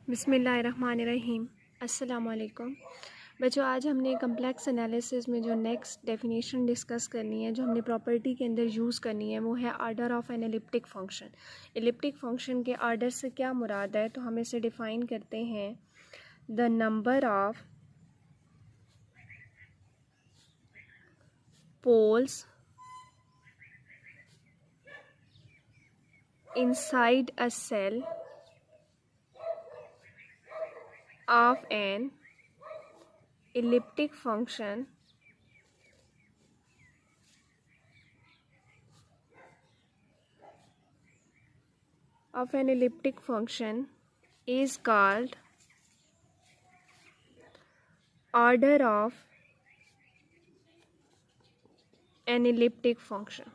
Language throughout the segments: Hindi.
बिस्मिल्लाहिर्रहमानिर्रहीम। अस्सलाम वालेकुम बच्चों, आज हमने कम्प्लेक्स एनालिसिस में जो नेक्स्ट डेफिनेशन डिस्कस करनी है, जो हमने प्रॉपर्टी के अंदर यूज़ करनी है, वो है order of an elliptic function. Elliptic function के आर्डर से क्या मुराद है, तो हम इसे डिफ़ाइन करते हैं the number of poles inside a cell of an elliptic function is called order of an elliptic function।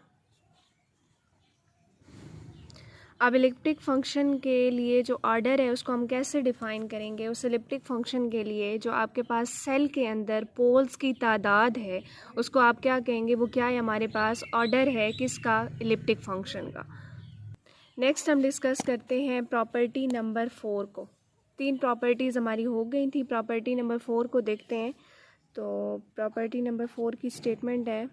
अब एलिप्टिक फ़ंक्शन के लिए जो आर्डर है उसको हम कैसे डिफ़ाइन करेंगे। उस एलिप्टिक फ़ंक्शन के लिए जो आपके पास सेल के अंदर पोल्स की तादाद है उसको आप क्या कहेंगे, वो क्या है, हमारे पास ऑर्डर है किसका, एलिप्टिक फ़ंक्शन का। नेक्स्ट हम डिस्कस करते हैं प्रॉपर्टी नंबर 4 को। 3 प्रॉपर्टीज़ हमारी हो गई थी, प्रॉपर्टी नंबर 4 को देखते हैं। तो प्रॉपर्टी नंबर 4 की स्टेटमेंट है,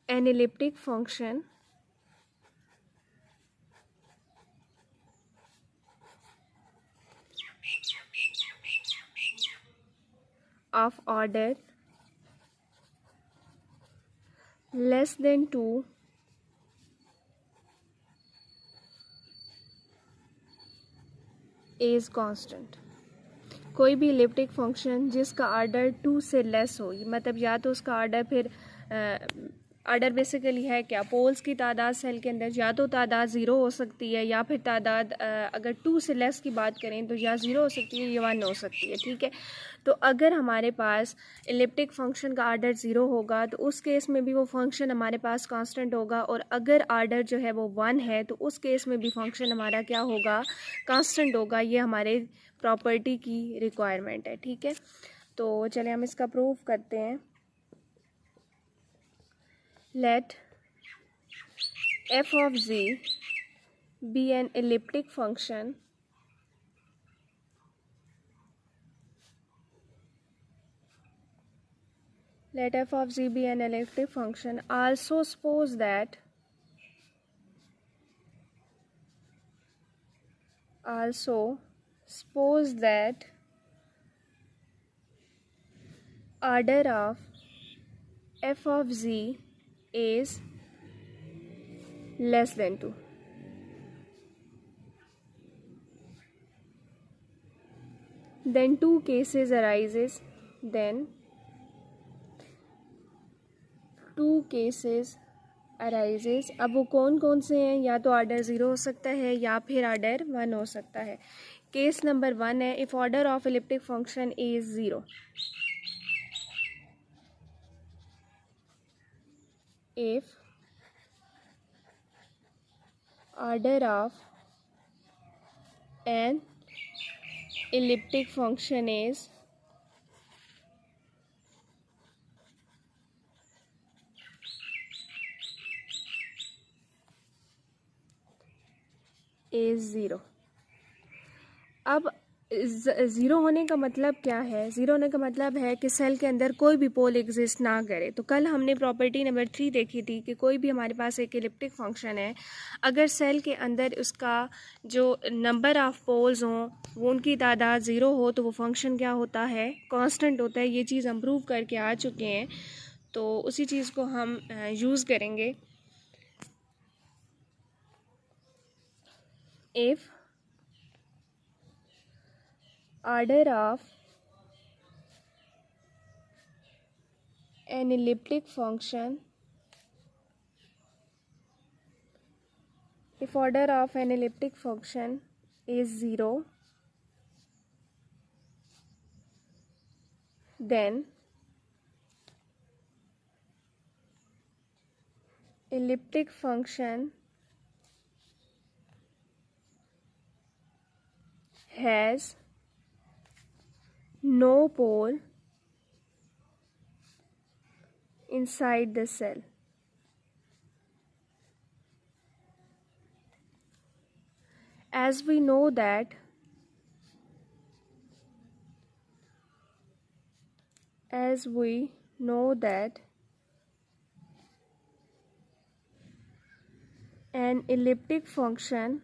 an elliptic function of order less than 2 is constant। कोई भी इलिप्टिक फंक्शन जिसका आर्डर 2 से लेस हो, मतलब या तो उसका आर्डर फिर आर्डर बेसिकली है क्या, पोल्स की तादाद सेल के अंदर या तो तादाद ज़ीरो हो सकती है, या फिर तादाद अगर 2 से लेस की बात करें तो या ज़ीरो हो सकती है या 1 हो सकती है। ठीक है, तो अगर हमारे पास इलिप्टिक फंक्शन का आर्डर ज़ीरो होगा तो उस केस में भी वो फंक्शन हमारे पास कांस्टेंट होगा, और अगर आर्डर जो है वो 1 है तो उस केस में भी फंक्शन हमारा क्या होगा, कांस्टेंट होगा। ये हमारे प्रॉपर्टी की रिक्वायरमेंट है। ठीक है, तो चलिए हम इसका प्रूव करते हैं। Let f of z be an elliptic function also suppose that order of f of z is less than 2। then two cases arises अब वो कौन कौन से हैं, या तो ऑर्डर 0 हो सकता है या फिर ऑर्डर 1 हो सकता है। केस नंबर 1 है, if order of elliptic function is 0, if order of an elliptic function is zero. अब ज़ीरो होने का मतलब क्या है, ज़ीरो होने का मतलब है कि सेल के अंदर कोई भी पोल एग्जिस्ट ना करे। तो कल हमने प्रॉपर्टी नंबर 3 देखी थी कि कोई भी हमारे पास एक एलिप्टिक फंक्शन है, अगर सेल के अंदर उसका जो नंबर ऑफ़ पोल्स हों वो उनकी तादाद 0 हो तो वो फंक्शन क्या होता है, कांस्टेंट होता है। ये चीज़ हम प्रूव करके आ चुके हैं, तो उसी चीज़ को हम यूज़ करेंगे। If order of an elliptic function is 0, then elliptic function has no pole inside the cell। as we know that an elliptic function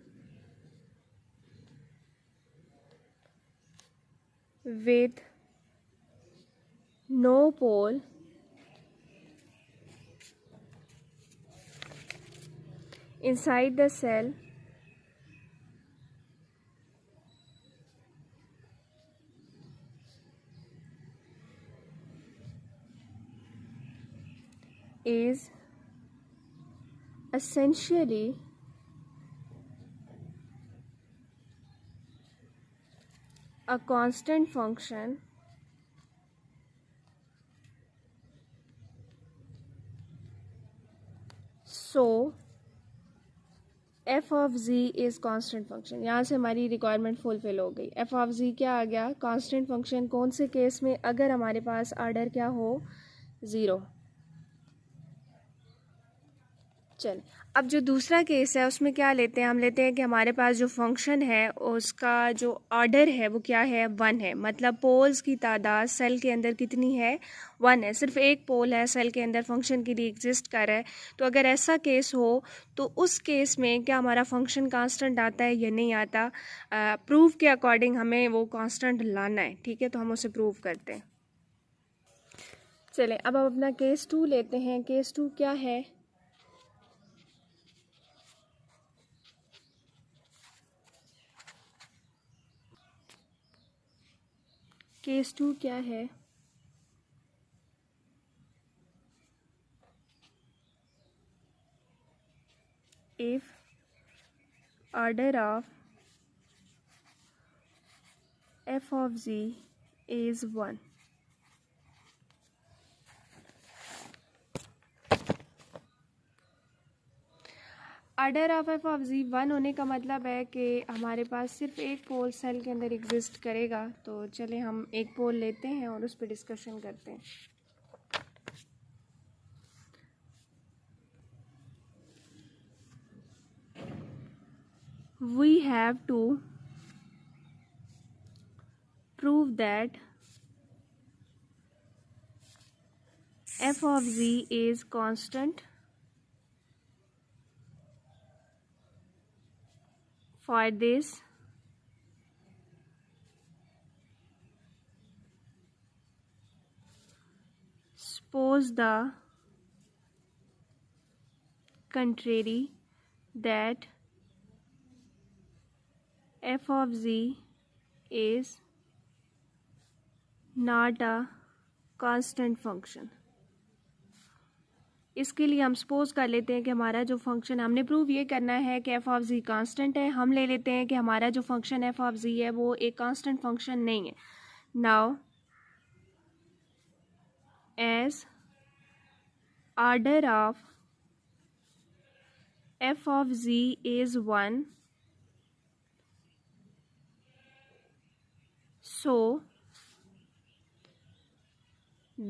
with no pole inside the cell is essentially a constant function so f of z is constant function. यहाँ से हमारी रिक्वायरमेंट फुलफिल हो गई। f ऑफ z क्या आ गया? Constant function. कौन से केस में? अगर हमारे पास आर्डर क्या हो? 0। चल, अब जो दूसरा केस है उसमें क्या लेते हैं? हम लेते हैं कि हमारे पास जो फंक्शन है उसका जो ऑर्डर है वो क्या है? 1 है। मतलब पोल्स की तादाद सेल के अंदर कितनी है? 1 है। सिर्फ एक पोल है सेल के अंदर फंक्शन के लिए एग्जिस्ट कर रहा है। तो अगर ऐसा केस हो तो उस केस में क्या हमारा फंक्शन कांस्टेंट आता है या नहीं आता? प्रूफ के अकॉर्डिंग हमें वो कांस्टेंट लाना है। ठीक है, तो हम उसे प्रूव करते हैं। चलें, अब हम अपना केस 2 लेते हैं। केस 2 क्या है? केस 2 क्या है? If order of f of z is 1, order of F of G 1 होने का मतलब है कि हमारे पास सिर्फ एक पोल सेल के अंदर एग्जिस्ट करेगा। तो चले हम एक पोल लेते हैं और उस पर डिस्कशन करते हैं। We have to prove that f of z is constant for this suppose the contrary, that f of z is not a constant function। इसके लिए हम सपोज कर लेते हैं कि हमारा जो फंक्शन, हमने प्रूव ये करना है कि एफ ऑफ जी कांस्टेंट है। हम ले लेते हैं कि हमारा जो फंक्शन एफ ऑफ जी है वो एक कांस्टेंट फंक्शन नहीं है। Now as order of F of G is 1, so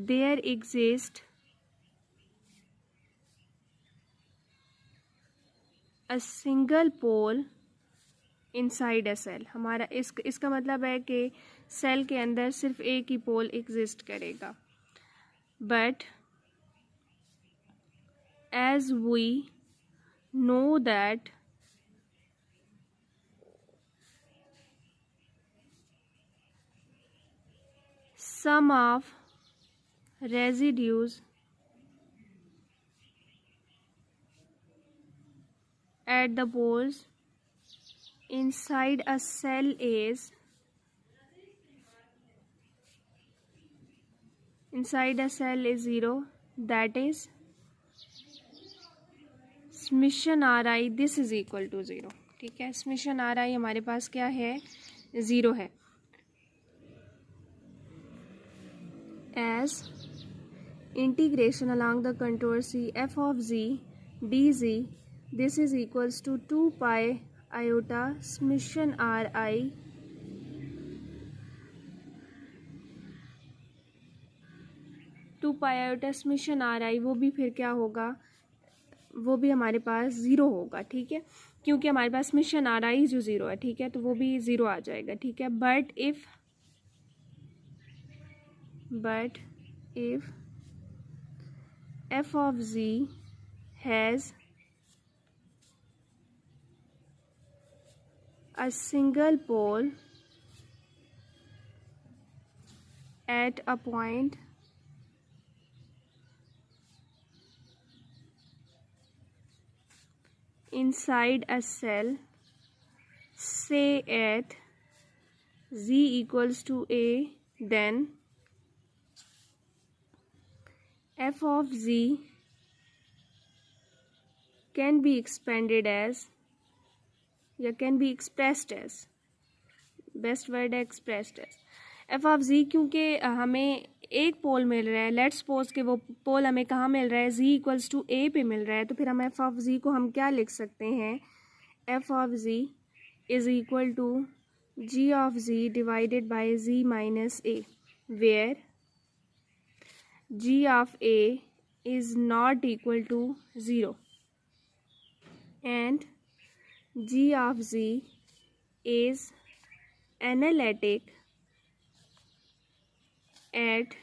there exists a single pole inside a cell। हमारा इसका मतलब है कि सेल के अंदर सिर्फ एक ही पोल एग्जिस्ट करेगा। But as we know that sum of residues at the poles inside a cell is inside a cell is 0, that is summation ri this is equal to 0। ठीक है, summation ri हमारे पास क्या है? 0 है। as integration along the contour C f of z dz this is equals to 2 pi iota summation ri 2 pi iota summation ri, वो भी फिर क्या होगा? वो भी हमारे पास ज़ीरो होगा, ठीक है, क्योंकि हमारे पास समेशन आ रहा है जो ज़ीरो है, ठीक है, तो वो भी ज़ीरो आ जाएगा, ठीक है। But if F of G has a single pole at a point inside a cell, say at z equals to a, then f of z can be expanded as या can be expressed as, best word है expressed as, एफ ऑफ जी, क्योंकि हमें एक पोल मिल रहा है, लेट्स सपोज कि वो पोल हमें कहाँ मिल रहा है, z इक्वल्स टू a पे मिल रहा है, तो फिर हम एफ ऑफ जी को हम क्या लिख सकते हैं, F of G is equal to g of z divided by z minus a, where g of a is not equal to 0 and g of z is analytic at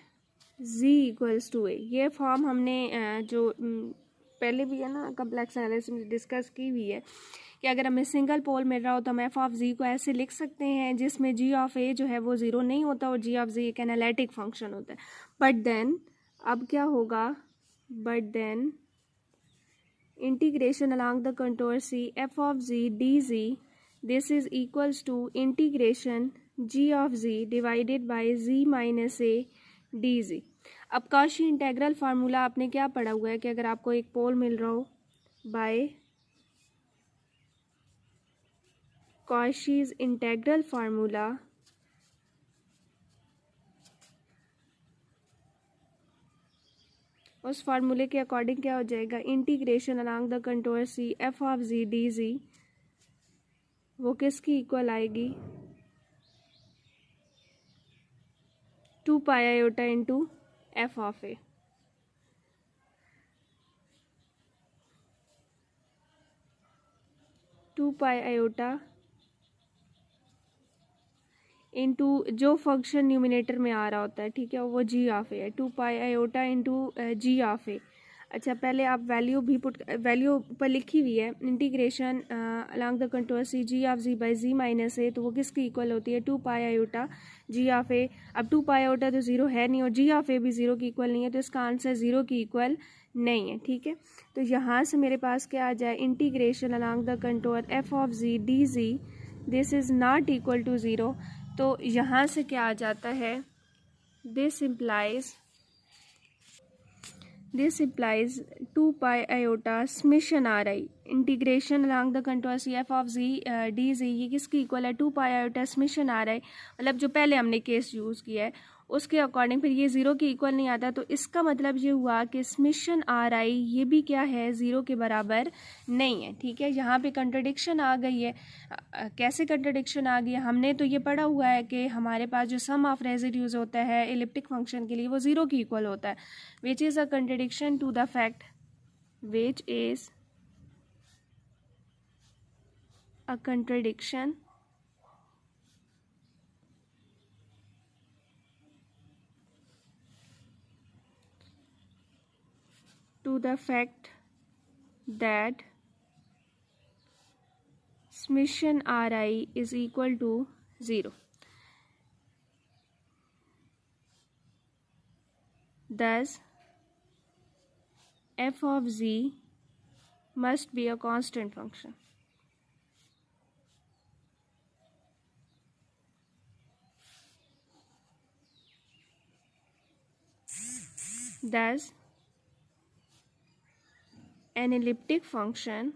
z equals to a। ये फॉर्म हमने जो पहले भी है ना कम्प्लेक्स एनालिसिस में डिस्कस की हुई है कि अगर हमें सिंगल पोल मिल रहा हो तो हम एफ ऑफ जी को ऐसे लिख सकते हैं जिसमें जी ऑफ ए जो है वो ज़ीरो नहीं होता और जी ऑफ जी एक एनालिटिक फंक्शन होता है। बट देन अब क्या होगा, but then integration along the contour C f of z dz, this is equals to integration g of z divided by z minus a dz। अब कॉशी इंटेग्रल फार्मूला आपने क्या पढ़ा हुआ है कि अगर आपको एक पोल मिल रहा हो बाय कॉशीज इंटेग्रल फार्मूला, उस फार्मूले के अकॉर्डिंग क्या हो जाएगा, integration along the contour C F of G D G, वो किसकी इक्वल आएगी, 2 pi iota into F of A. Two pi iota into जो फंक्शन न्यूमिनेटर में आ रहा होता है, ठीक है, वो जी ऑफ ए है, 2 pi iota into G of A. अच्छा पहले आप वैल्यू भी वैल्यू ऊपर लिखी हुई है, integration along the contour C G of G by G minus A, तो वो किसकी इक्वल होती है, 2 पाई आयोटा जी ऑफ ए। अब 2 पाई आयोटा तो ज़ीरो है नहीं और जी ऑफ ए भी ज़ीरो की इक्वल नहीं है, तो इसका आंसर ज़ीरो की इक्वल नहीं है, ठीक है। तो यहाँ से मेरे पास क्या आ जाए, integration along the contour F of G D G, this is not equal to zero. तो यहाँ से क्या आ जाता है, this implies 2 pi iota summation आ रही integration along the contour C F of G D G, ये किसकी इक्वल है, 2 पाई आयोटा समेशन आ रहा है, मतलब जो पहले हमने केस यूज़ किया है उसके अकॉर्डिंग फिर ये ज़ीरो की इक्वल नहीं आता। तो इसका मतलब ये हुआ कि समेशन आ रहा है ये भी क्या है, ज़ीरो के बराबर नहीं है, ठीक है। यहाँ पे कंट्रडिक्शन आ गई है। कैसे कंट्रडिक्शन आ गई है, हमने तो ये पढ़ा हुआ है कि हमारे पास जो सम ऑफ रेजिड्यूज होता है एलिप्टिक फंक्शन के लिए वो ज़ीरो की इक्वल होता है, which is a contradiction to the fact, which is a contradiction to the fact that summation Ri is equal to 0. Thus, f of z must be a constant function. Thus, an elliptic function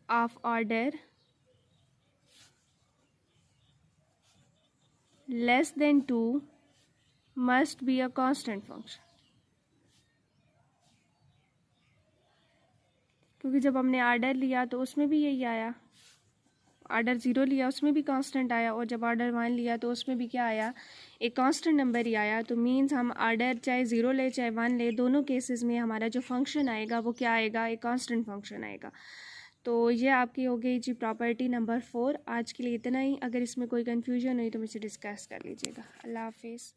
of order less than 2 must be a constant function। क्योंकि जब हमने आर्डर लिया तो उसमें भी यही आया, आर्डर 0 लिया उसमें भी कांस्टेंट आया, और जब आर्डर 1 लिया तो उसमें भी क्या आया, एक कांस्टेंट नंबर ही आया। तो मीन्स हम आर्डर चाहे 0 ले चाहे 1 ले, दोनों केसेस में हमारा जो फंक्शन आएगा वो क्या आएगा, एक कांस्टेंट फंक्शन आएगा। तो ये आपकी हो गई जी प्रॉपर्टी नंबर 4। आज के लिए इतना ही। अगर इसमें कोई कन्फ्यूजन हुई तो मुझसे डिस्कस कर लीजिएगा। अल्लाह हाफिज़।